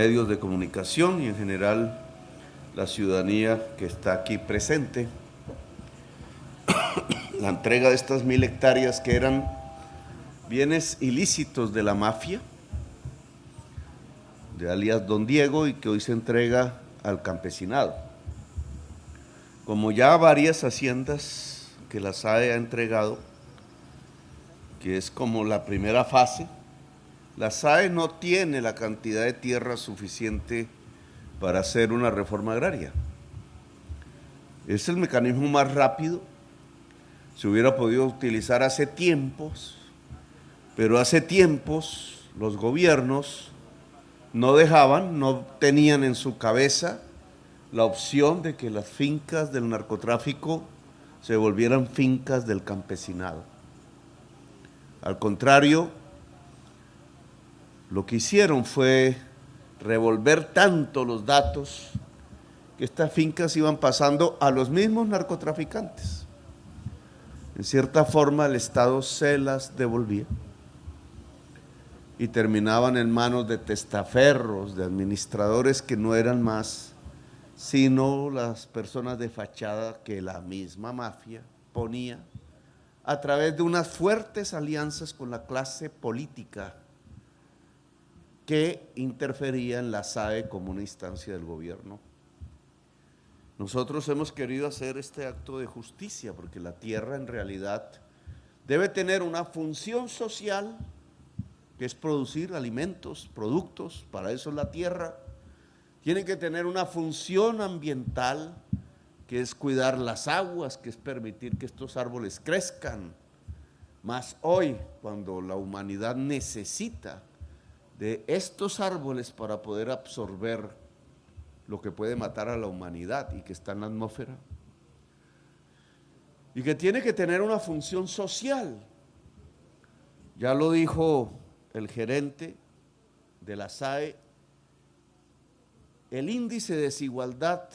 medios de comunicación y en general la ciudadanía que está aquí presente. La entrega de estas 1000 hectáreas que eran bienes ilícitos de la mafia, de alias Don Diego, y que hoy se entrega al campesinado. Como ya varias haciendas que la SAE ha entregado, que es como la primera fase, la SAE no tiene la cantidad de tierra suficiente para hacer una reforma agraria. Es el mecanismo más rápido, se hubiera podido utilizar hace tiempos, pero hace tiempos los gobiernos no dejaban, no tenían en su cabeza la opción de que las fincas del narcotráfico se volvieran fincas del campesinado. Al contrario, lo que hicieron fue revolver tanto los datos que estas fincas iban pasando a los mismos narcotraficantes. En cierta forma el Estado se las devolvía y terminaban en manos de testaferros, de administradores que no eran más sino las personas de fachada que la misma mafia ponía a través de unas fuertes alianzas con la clase política que interfería en la SAE como una instancia del gobierno. Nosotros hemos querido hacer este acto de justicia porque la tierra en realidad debe tener una función social, que es producir alimentos, productos, para eso es la tierra. Tiene que tener una función ambiental, que es cuidar las aguas, que es permitir que estos árboles crezcan. Más hoy, cuando la humanidad necesita de estos árboles para poder absorber lo que puede matar a la humanidad y que está en la atmósfera. Y que tiene que tener una función social. Ya lo dijo el gerente de la SAE, el índice de desigualdad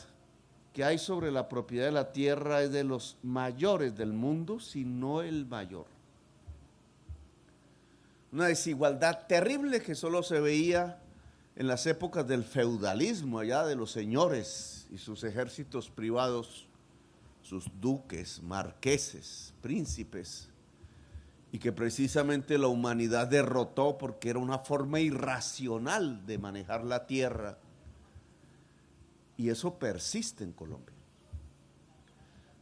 que hay sobre la propiedad de la tierra es de los mayores del mundo, si no el mayor. Una desigualdad terrible que solo se veía en las épocas del feudalismo, allá de los señores y sus ejércitos privados, sus duques, marqueses, príncipes, y que precisamente la humanidad derrotó porque era una forma irracional de manejar la tierra. Y eso persiste en Colombia.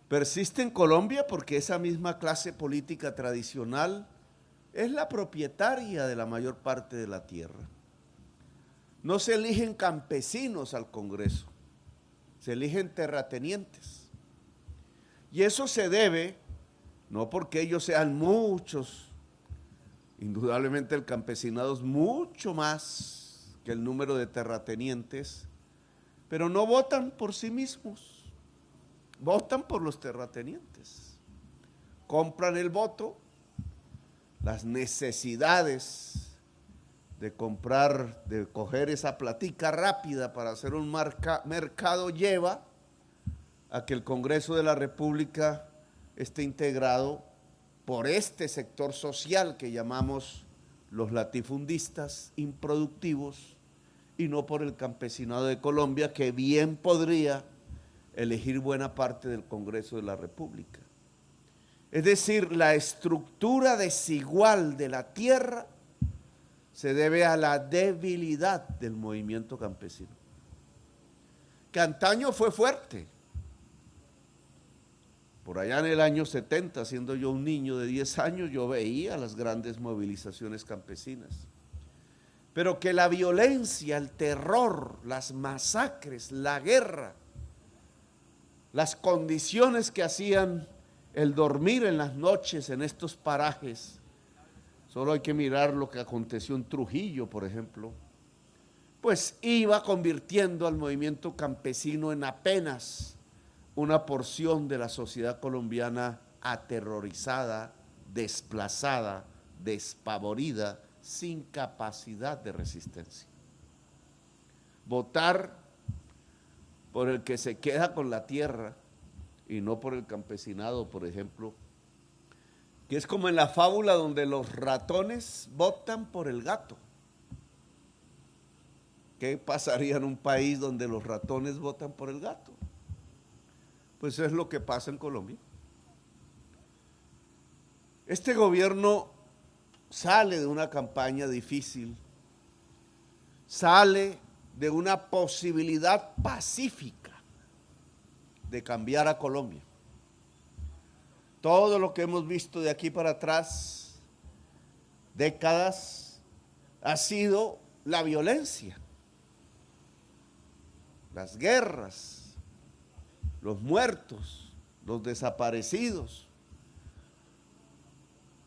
Persiste en Colombia porque esa misma clase política tradicional es la propietaria de la mayor parte de la tierra. No se eligen campesinos al Congreso, se eligen terratenientes. Y eso se debe, no porque ellos sean muchos, indudablemente el campesinado es mucho más que el número de terratenientes, pero no votan por sí mismos, votan por los terratenientes. Compran el voto, las necesidades de comprar, de coger esa platica rápida para hacer un mercado lleva a que el Congreso de la República esté integrado por este sector social que llamamos los latifundistas improductivos y no por el campesinado de Colombia, que bien podría elegir buena parte del Congreso de la República. Es decir, la estructura desigual de la tierra se debe a la debilidad del movimiento campesino, que antaño fue fuerte. Por allá en el año 70, siendo yo un niño de 10 años, yo veía las grandes movilizaciones campesinas. Pero que la violencia, el terror, las masacres, la guerra, las condiciones que hacían el dormir en las noches en estos parajes, solo hay que mirar lo que aconteció en Trujillo, por ejemplo, pues iba convirtiendo al movimiento campesino en apenas una porción de la sociedad colombiana aterrorizada, desplazada, despavorida, sin capacidad de resistencia. Votar por el que se queda con la tierra y no por el campesinado, por ejemplo, que es como en la fábula donde los ratones votan por el gato. ¿Qué pasaría en un país donde los ratones votan por el gato? Pues es lo que pasa en Colombia. Este gobierno sale de una campaña difícil, sale de una posibilidad pacífica de cambiar a Colombia. Todo lo que hemos visto de aquí para atrás, décadas, ha sido la violencia, las guerras, los muertos, los desaparecidos,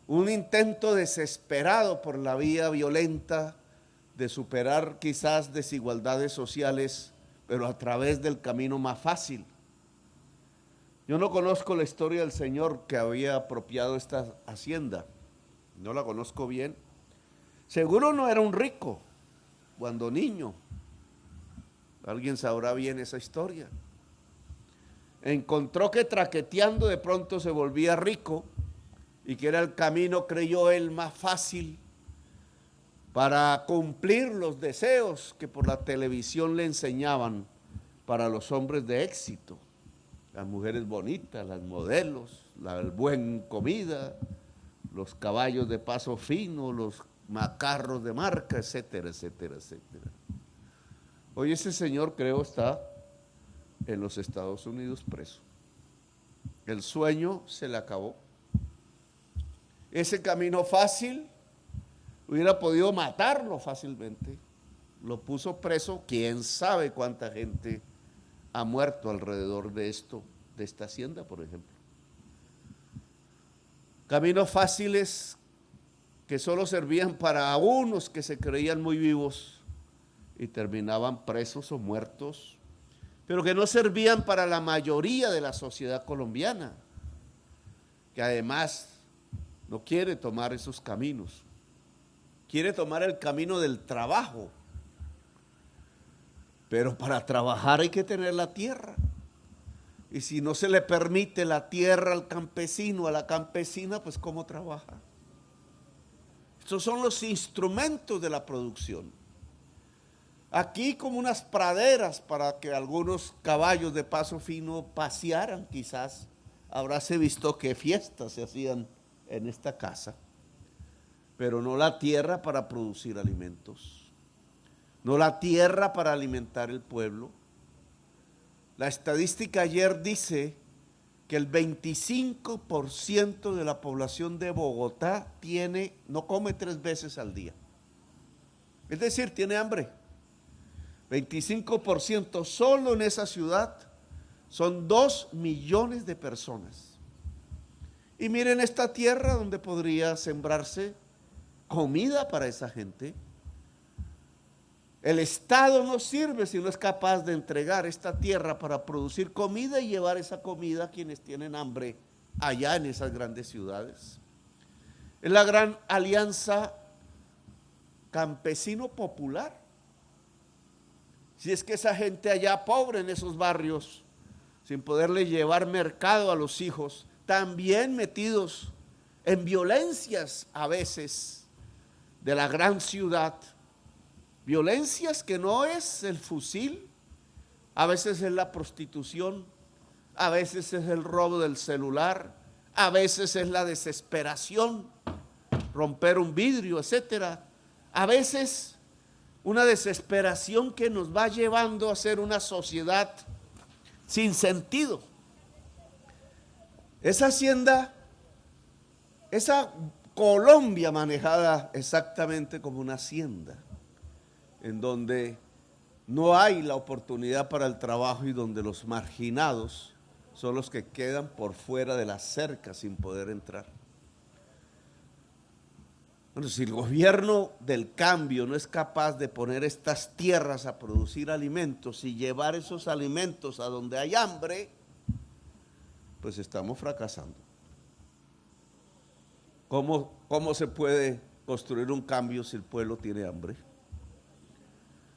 un intento desesperado por la vía violenta de superar quizás desigualdades sociales, pero a través del camino más fácil. Yo no conozco la historia del señor que había apropiado esta hacienda, no la conozco bien. Seguro no era un rico cuando niño, alguien sabrá bien esa historia. Encontró que traqueteando de pronto se volvía rico y que era el camino, creyó él, más fácil para cumplir los deseos que por la televisión le enseñaban para los hombres de éxito, las mujeres bonitas, las modelos, la buena comida, los caballos de paso fino, los carros de marca, etcétera, etcétera, etcétera. Hoy ese señor, creo, está en los Estados Unidos preso. El sueño se le acabó. Ese camino fácil hubiera podido matarlo fácilmente. Lo puso preso, quién sabe cuánta gente ha muerto alrededor de esto, de esta hacienda, por ejemplo. Caminos fáciles que solo servían para unos que se creían muy vivos y terminaban presos o muertos, pero que no servían para la mayoría de la sociedad colombiana, que además no quiere tomar esos caminos, quiere tomar el camino del trabajo, pero para trabajar hay que tener la tierra, y si no se le permite la tierra al campesino, a la campesina, pues ¿cómo trabaja? Estos son los instrumentos de la producción. Aquí como unas praderas para que algunos caballos de paso fino pasearan, quizás habráse visto que fiestas se hacían en esta casa, pero no la tierra para producir alimentos, no la tierra para alimentar el pueblo. La estadística ayer dice que el 25% de la población de Bogotá no come 3 veces al día. Es decir, tiene hambre. 25% solo en esa ciudad son 2 millones de personas. Y miren esta tierra donde podría sembrarse comida para esa gente. El Estado no sirve si no es capaz de entregar esta tierra para producir comida y llevar esa comida a quienes tienen hambre allá en esas grandes ciudades. Es la gran alianza campesino popular. Si es que esa gente allá pobre en esos barrios, sin poderle llevar mercado a los hijos, también metidos en violencias a veces de la gran ciudad, violencias que no es el fusil, a veces es la prostitución, a veces es el robo del celular, a veces es la desesperación, romper un vidrio, etcétera. A veces una desesperación que nos va llevando a ser una sociedad sin sentido. Esa hacienda, esa Colombia manejada exactamente como una hacienda, en donde no hay la oportunidad para el trabajo y donde los marginados son los que quedan por fuera de la cerca sin poder entrar. Bueno, si el gobierno del cambio no es capaz de poner estas tierras a producir alimentos y llevar esos alimentos a donde hay hambre, pues estamos fracasando. ¿Cómo se puede construir un cambio si el pueblo tiene hambre?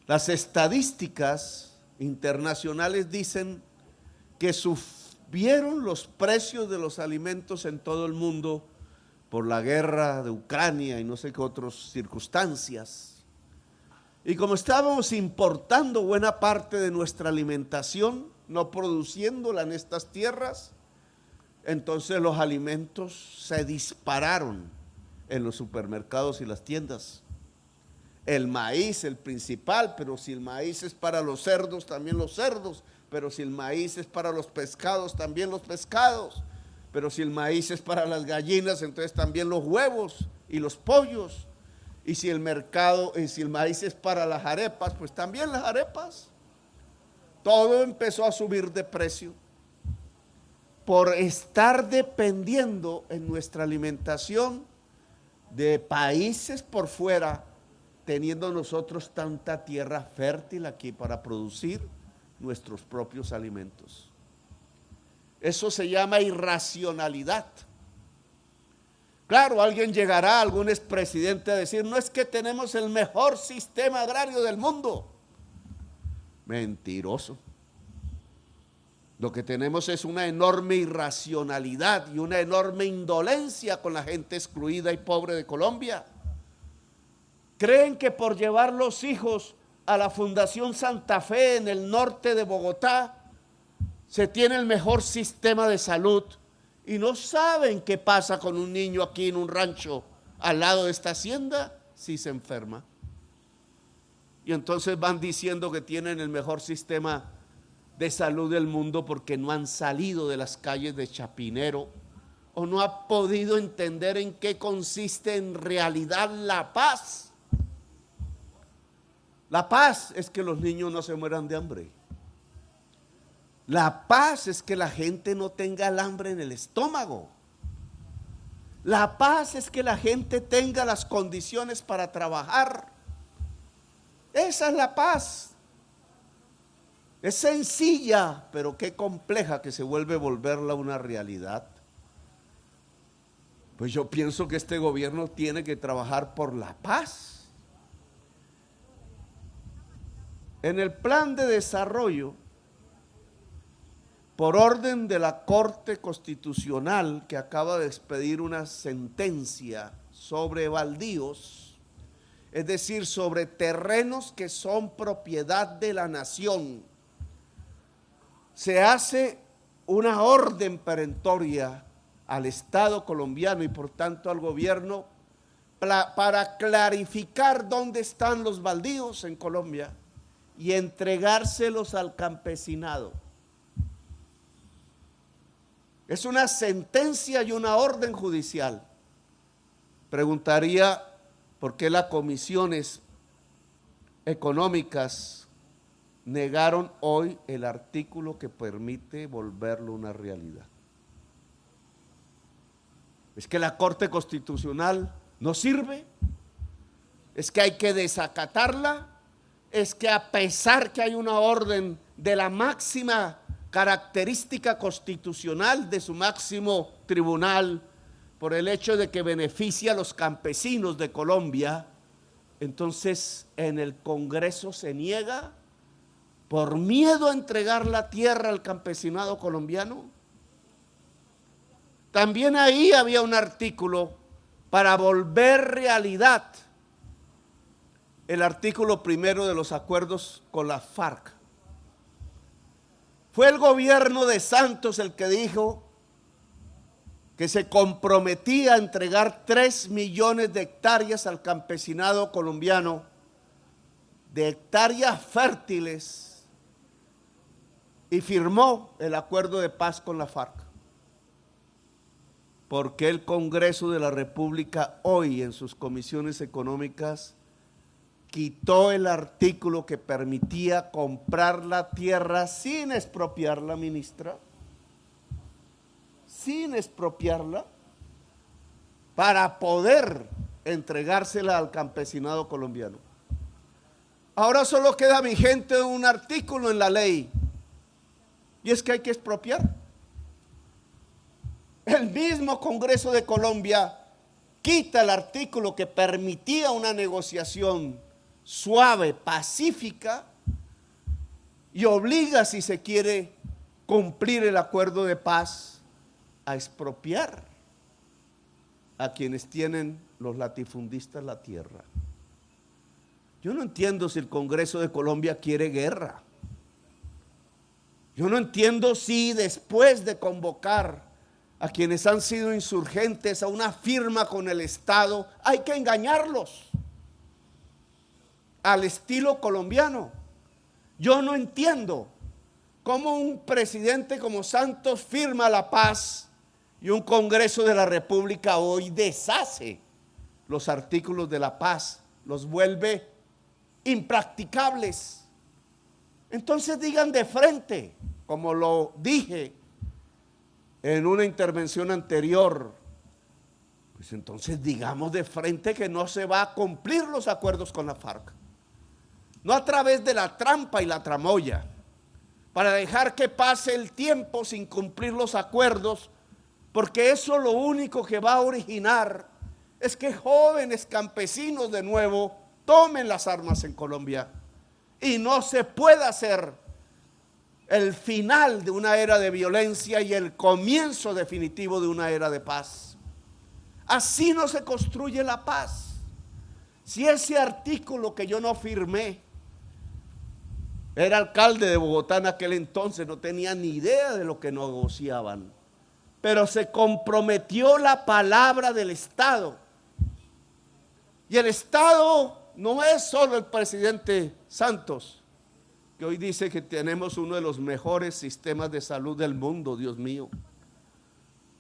Las estadísticas internacionales dicen que subieron los precios de los alimentos en todo el mundo por la guerra de Ucrania y no sé qué otras circunstancias. Y como estábamos importando buena parte de nuestra alimentación, no produciéndola en estas tierras, entonces los alimentos se dispararon en los supermercados y las tiendas. El maíz, el principal, pero si el maíz es para los cerdos, también los cerdos. Pero si el maíz es para los pescados, también los pescados. Pero si el maíz es para las gallinas, entonces también los huevos y los pollos. Y si el maíz es para las arepas, pues también las arepas. Todo empezó a subir de precio por estar dependiendo en nuestra alimentación de países por fuera, teniendo nosotros tanta tierra fértil aquí para producir nuestros propios alimentos. Eso se llama irracionalidad. Claro, alguien llegará, algún expresidente a decir, no es que tenemos el mejor sistema agrario del mundo. Mentiroso. Lo que tenemos es una enorme irracionalidad y una enorme indolencia con la gente excluida y pobre de Colombia. Creen que por llevar los hijos a la Fundación Santa Fe en el norte de Bogotá se tiene el mejor sistema de salud y no saben qué pasa con un niño aquí en un rancho al lado de esta hacienda si se enferma. Y entonces van diciendo que tienen el mejor sistema de salud del mundo porque no han salido de las calles de Chapinero o no han podido entender en qué consiste en realidad la paz. La paz es que los niños no se mueran de hambre. La paz es que la gente no tenga el hambre en el estómago. La paz es que la gente tenga las condiciones para trabajar. Esa es la paz. Es sencilla, pero qué compleja que se vuelve volverla una realidad. Pues yo pienso que este gobierno tiene que trabajar por la paz. En el plan de desarrollo, por orden de la Corte Constitucional, que acaba de expedir una sentencia sobre baldíos, es decir, sobre terrenos que son propiedad de la nación, se hace una orden perentoria al Estado colombiano y por tanto al gobierno para clarificar dónde están los baldíos en Colombia y entregárselos al campesinado. Es una sentencia y una orden judicial. Preguntaría por qué las comisiones económicas negaron hoy el artículo que permite volverlo una realidad. ¿Es que la Corte Constitucional no sirve? ¿Es que hay que desacatarla? ¿Es que a pesar que hay una orden de la máxima característica constitucional de su máximo tribunal, por el hecho de que beneficia a los campesinos de Colombia, entonces en el Congreso se niega por miedo a entregar la tierra al campesinado colombiano? También ahí había un artículo para volver realidad el artículo primero de los acuerdos con la FARC. Fue el gobierno de Santos el que dijo que se comprometía a entregar 3 millones de hectáreas al campesinado colombiano, de hectáreas fértiles, y firmó el acuerdo de paz con la FARC. Porque el Congreso de la República hoy en sus comisiones económicas quitó el artículo que permitía comprar la tierra sin expropiarla, ministra, sin expropiarla, para poder entregársela al campesinado colombiano. Ahora solo queda vigente un artículo en la ley, y es que hay que expropiar. El mismo Congreso de Colombia quita el artículo que permitía una negociación suave, pacífica, y obliga, si se quiere cumplir el acuerdo de paz, a expropiar a quienes tienen los latifundistas la tierra. Yo no entiendo si el Congreso de Colombia quiere guerra. Yo no entiendo si después de convocar a quienes han sido insurgentes a una firma con el Estado, hay que engañarlos al estilo colombiano. Yo no entiendo cómo un presidente como Santos firma la paz y un Congreso de la República hoy deshace los artículos de la paz, los vuelve impracticables. Entonces digan de frente, como lo dije en una intervención anterior, pues entonces digamos de frente que no se va a cumplir los acuerdos con la FARC. No a través de la trampa y la tramoya, para dejar que pase el tiempo sin cumplir los acuerdos, porque eso lo único que va a originar es que jóvenes campesinos de nuevo tomen las armas en Colombia y no se pueda hacer el final de una era de violencia y el comienzo definitivo de una era de paz. Así no se construye la paz. Si ese artículo que yo no firmé, era alcalde de Bogotá en aquel entonces, no tenía ni idea de lo que negociaban, pero se comprometió la palabra del Estado. Y el Estado no es solo el presidente Santos, que hoy dice que tenemos uno de los mejores sistemas de salud del mundo, Dios mío.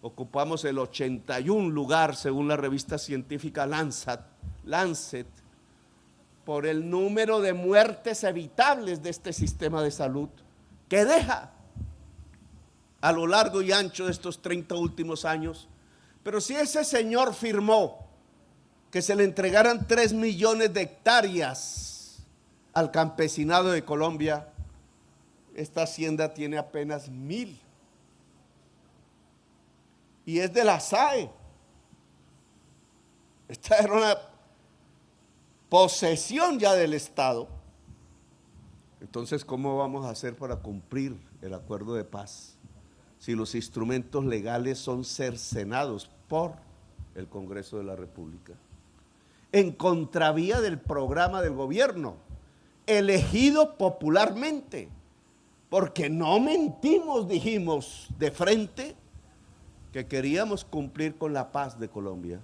Ocupamos el 81 lugar según la revista científica Lancet, por el número de muertes evitables de este sistema de salud, que deja a lo largo y ancho de estos 30 últimos años. Pero si ese señor firmó que se le entregaran 3 millones de hectáreas al campesinado de Colombia, esta hacienda tiene apenas 1000. Y es de la SAE. Esta era una posesión ya del Estado. Entonces, ¿cómo vamos a hacer para cumplir el acuerdo de paz si los instrumentos legales son cercenados por el Congreso de la República? En contravía del programa del gobierno, elegido popularmente, porque no mentimos, dijimos de frente que queríamos cumplir con la paz de Colombia.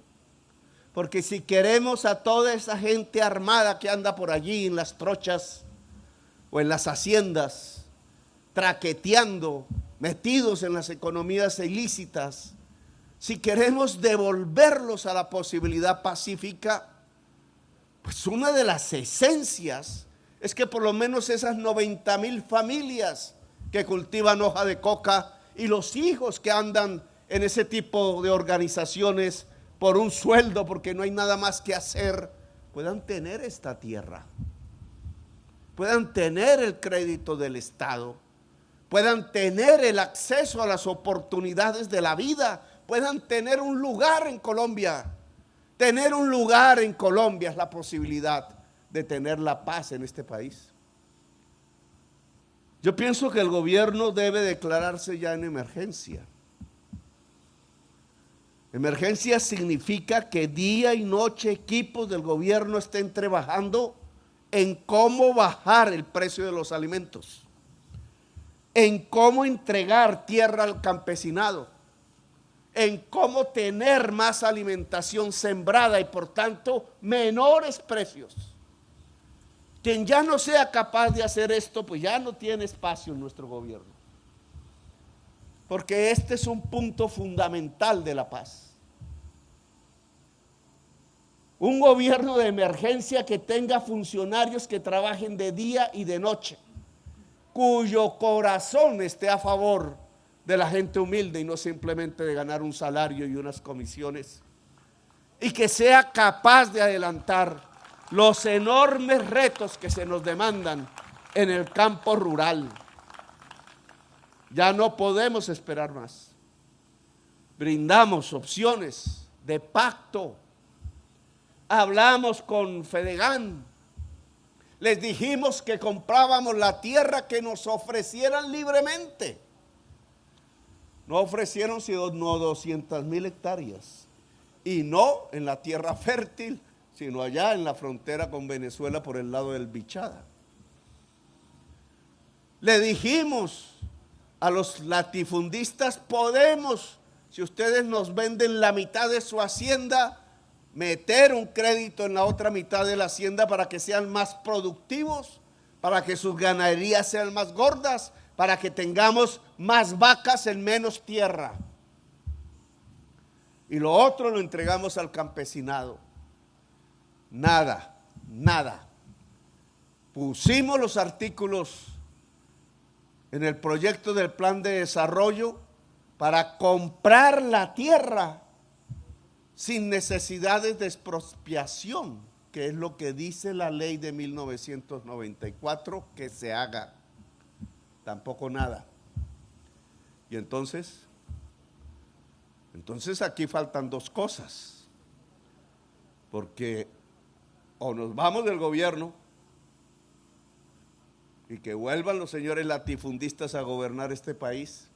Porque si queremos a toda esa gente armada que anda por allí en las trochas o en las haciendas, traqueteando, metidos en las economías ilícitas, si queremos devolverlos a la posibilidad pacífica, pues una de las esencias es que por lo menos esas 90,000 familias que cultivan hoja de coca y los hijos que andan en ese tipo de organizaciones por un sueldo, porque no hay nada más que hacer, puedan tener esta tierra, puedan tener el crédito del Estado, puedan tener el acceso a las oportunidades de la vida, puedan tener un lugar en Colombia. Tener un lugar en Colombia es la posibilidad de tener la paz en este país. Yo pienso que el gobierno debe declararse ya en emergencia. Emergencia significa que día y noche equipos del gobierno estén trabajando en cómo bajar el precio de los alimentos, en cómo entregar tierra al campesinado, en cómo tener más alimentación sembrada y por tanto menores precios. Quien ya no sea capaz de hacer esto, pues ya no tiene espacio en nuestro gobierno, porque este es un punto fundamental de la paz. Un gobierno de emergencia que tenga funcionarios que trabajen de día y de noche, cuyo corazón esté a favor de la gente humilde y no simplemente de ganar un salario y unas comisiones, y que sea capaz de adelantar los enormes retos que se nos demandan en el campo rural. Ya no podemos esperar más. Brindamos opciones de pacto. Hablamos con Fedegan, les dijimos que comprábamos la tierra que nos ofrecieran libremente. No ofrecieron sino 200,000 hectáreas, y no en la tierra fértil, sino allá en la frontera con Venezuela por el lado del Bichada. Le dijimos a los latifundistas: podemos, si ustedes nos venden la mitad de su hacienda, meter un crédito en la otra mitad de la hacienda para que sean más productivos, para que sus ganaderías sean más gordas, para que tengamos más vacas en menos tierra. Y lo otro lo entregamos al campesinado. Nada, nada. Pusimos los artículos en el proyecto del plan de desarrollo para comprar la tierra sin necesidades de expropiación, que es lo que dice la ley de 1994 que se haga. Tampoco nada. Y entonces aquí faltan dos cosas, porque o nos vamos del gobierno y que vuelvan los señores latifundistas a gobernar este país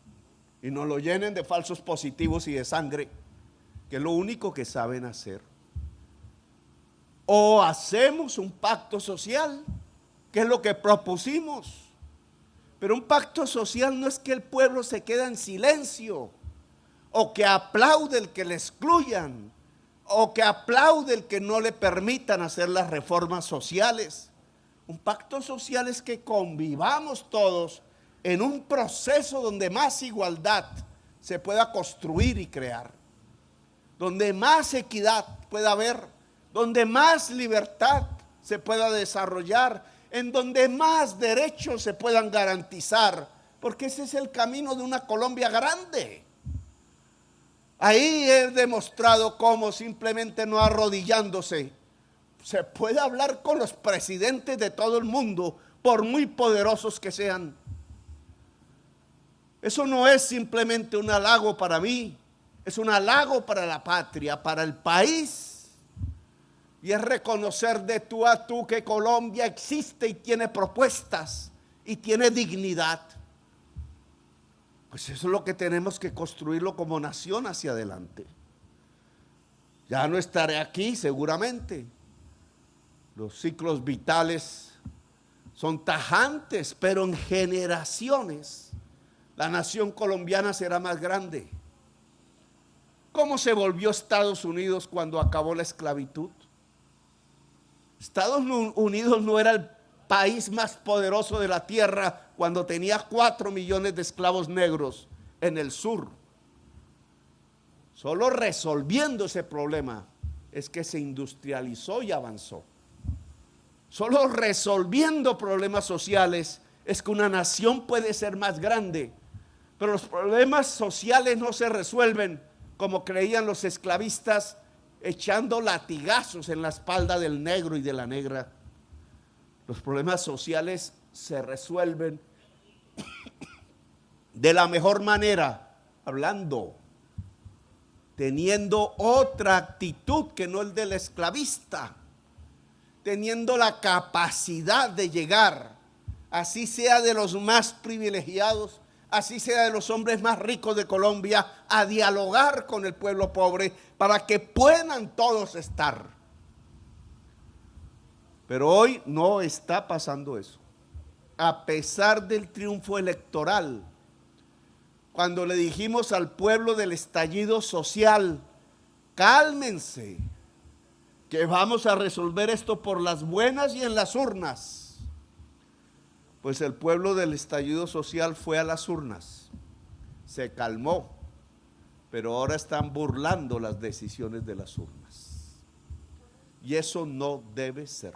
y nos lo llenen de falsos positivos y de sangre, que es lo único que saben hacer, o hacemos un pacto social, que es lo que propusimos. Pero un pacto social no es que el pueblo se quede en silencio, o que aplaude el que le excluyan, o que aplaude el que no le permitan hacer las reformas sociales. Un pacto social es que convivamos todos en un proceso donde más igualdad se pueda construir y crear, donde más equidad pueda haber, donde más libertad se pueda desarrollar, en donde más derechos se puedan garantizar, porque ese es el camino de una Colombia grande. Ahí he demostrado cómo simplemente no arrodillándose se puede hablar con los presidentes de todo el mundo, por muy poderosos que sean. Eso no es simplemente un halago para mí, es un halago para la patria, para el país. Y es reconocer de tú a tú que Colombia existe y tiene propuestas y tiene dignidad. Pues eso es lo que tenemos que construirlo como nación hacia adelante. Ya no estaré aquí seguramente. Los ciclos vitales son tajantes, pero en generaciones la nación colombiana será más grande. ¿Cómo se volvió Estados Unidos cuando acabó la esclavitud? Estados Unidos no era el país más poderoso de la tierra cuando tenía 4 millones de esclavos negros en el sur. Solo resolviendo ese problema es que se industrializó y avanzó. Solo resolviendo problemas sociales es que una nación puede ser más grande. Pero los problemas sociales no se resuelven como creían los esclavistas, echando latigazos en la espalda del negro y de la negra. Los problemas sociales se resuelven de la mejor manera, hablando, teniendo otra actitud que no el del esclavista, teniendo la capacidad de llegar, así sea de los más privilegiados, así sea de los hombres más ricos de Colombia, a dialogar con el pueblo pobre para que puedan todos estar. Pero hoy no está pasando eso. A pesar del triunfo electoral, cuando le dijimos al pueblo del estallido social, cálmense, que vamos a resolver esto por las buenas y en las urnas. Pues el pueblo del estallido social fue a las urnas, se calmó, pero ahora están burlando las decisiones de las urnas. Y eso no debe ser.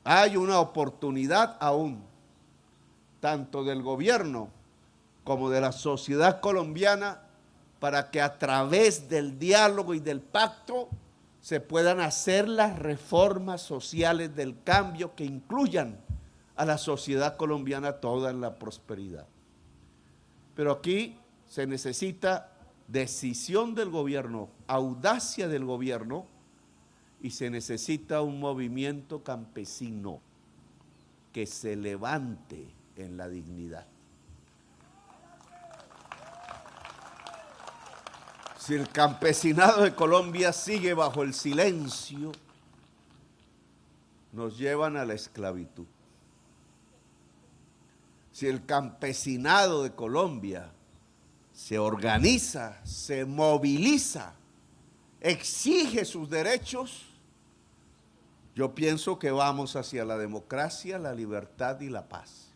Hay una oportunidad aún, tanto del gobierno como de la sociedad colombiana, para que a través del diálogo y del pacto se puedan hacer las reformas sociales del cambio que incluyan a la sociedad colombiana toda en la prosperidad. Pero aquí se necesita decisión del gobierno, audacia del gobierno, y se necesita un movimiento campesino que se levante en la dignidad. Si el campesinado de Colombia sigue bajo el silencio, nos llevan a la esclavitud. Si el campesinado de Colombia se organiza, se moviliza, exige sus derechos, yo pienso que vamos hacia la democracia, la libertad y la paz.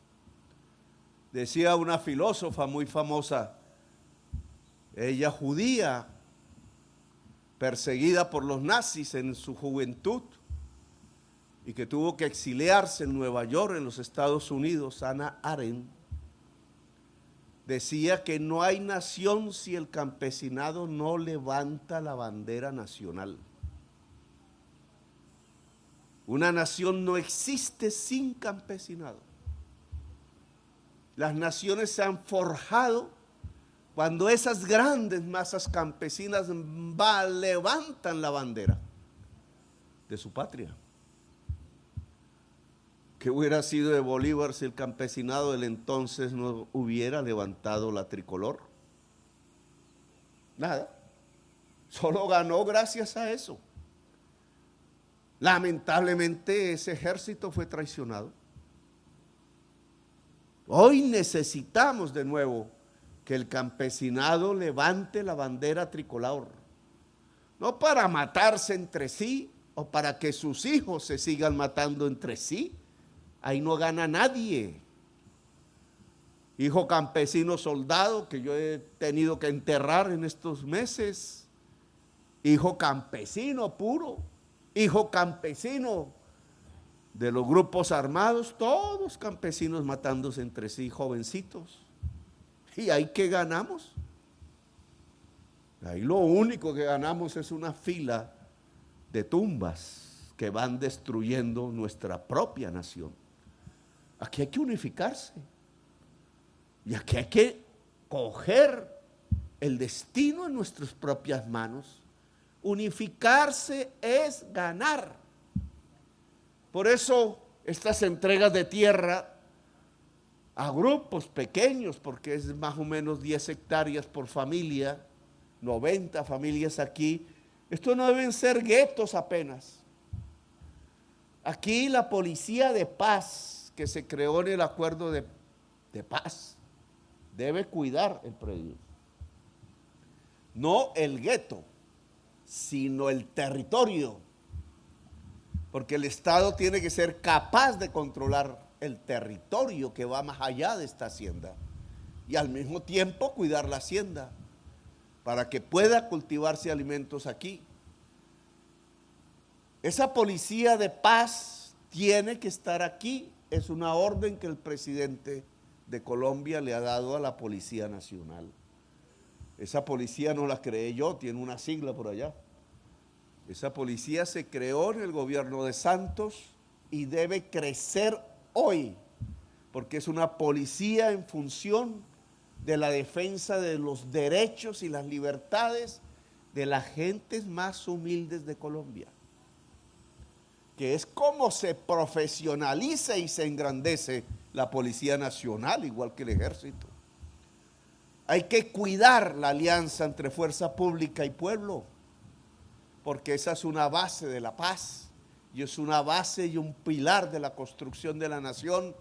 Decía una filósofa muy famosa, ella judía, perseguida por los nazis en su juventud y que tuvo que exiliarse en Nueva York, en los Estados Unidos, Hannah Arendt, decía que no hay nación si el campesinado no levanta la bandera nacional. Una nación no existe sin campesinado. Las naciones se han forjado cuando esas grandes masas campesinas levantan la bandera de su patria. ¿Qué hubiera sido de Bolívar si el campesinado del entonces no hubiera levantado la tricolor? Nada. Solo ganó gracias a eso. Lamentablemente ese ejército fue traicionado. Hoy necesitamos de nuevo que el campesinado levante la bandera tricolor. No para matarse entre sí o para que sus hijos se sigan matando entre sí. Ahí no gana nadie. Hijo campesino soldado que yo he tenido que enterrar en estos meses. Hijo campesino puro. Hijo campesino de los grupos armados. Todos campesinos matándose entre sí, jovencitos. ¿Y ahí qué ganamos? Ahí lo único que ganamos es una fila de tumbas que van destruyendo nuestra propia nación. Aquí hay que unificarse. Y aquí hay que coger el destino en nuestras propias manos. Unificarse es ganar. Por eso estas entregas de tierra a grupos pequeños, porque es más o menos 10 hectáreas por familia, 90 familias aquí, esto no deben ser guetos apenas. Aquí la policía de paz que se creó en el acuerdo de paz debe cuidar el predio. No el gueto, sino el territorio, porque el Estado tiene que ser capaz de controlar el territorio que va más allá de esta hacienda y al mismo tiempo cuidar la hacienda para que pueda cultivarse alimentos aquí. Esa policía de paz tiene que estar aquí. Es una orden que el presidente de Colombia le ha dado a la Policía Nacional. Esa policía no la creé yo, tiene una sigla por allá. Esa policía se creó en el gobierno de Santos y debe crecer hoy, porque es una policía en función de la defensa de los derechos y las libertades de las gentes más humildes de Colombia, que es como se profesionaliza y se engrandece la Policía Nacional, igual que el Ejército. Hay que cuidar la alianza entre fuerza pública y pueblo, porque esa es una base de la paz, y es una base y un pilar de la construcción de la nación.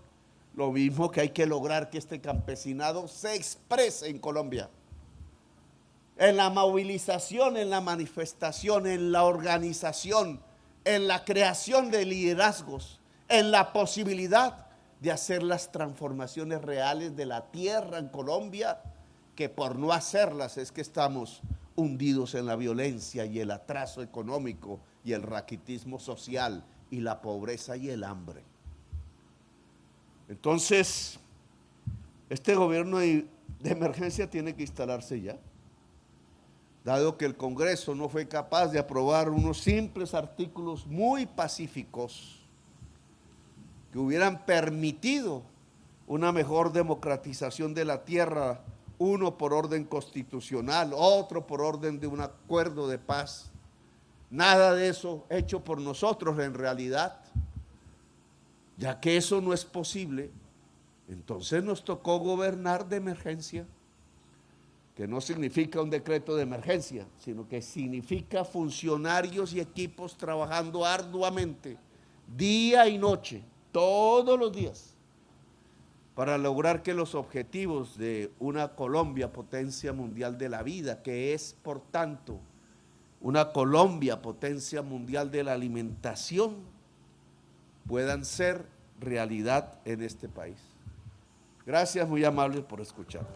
Lo mismo que hay que lograr que este campesinado se exprese en Colombia, en la movilización, en la manifestación, en la organización, en la creación de liderazgos, en la posibilidad de hacer las transformaciones reales de la tierra en Colombia, que por no hacerlas es que estamos hundidos en la violencia y el atraso económico y el raquitismo social y la pobreza y el hambre. Entonces, este gobierno de emergencia tiene que instalarse ya, dado que el Congreso no fue capaz de aprobar unos simples artículos muy pacíficos que hubieran permitido una mejor democratización de la tierra, uno por orden constitucional, otro por orden de un acuerdo de paz. Nada de eso hecho por nosotros en realidad. Ya que eso no es posible, entonces nos tocó gobernar de emergencia. que no significa un decreto de emergencia, sino que significa funcionarios y equipos trabajando arduamente, día y noche, todos los días, para lograr que los objetivos de una Colombia potencia mundial de la vida, que es por tanto una Colombia potencia mundial de la alimentación, puedan ser realidad en este país. Gracias, muy amables por escuchar.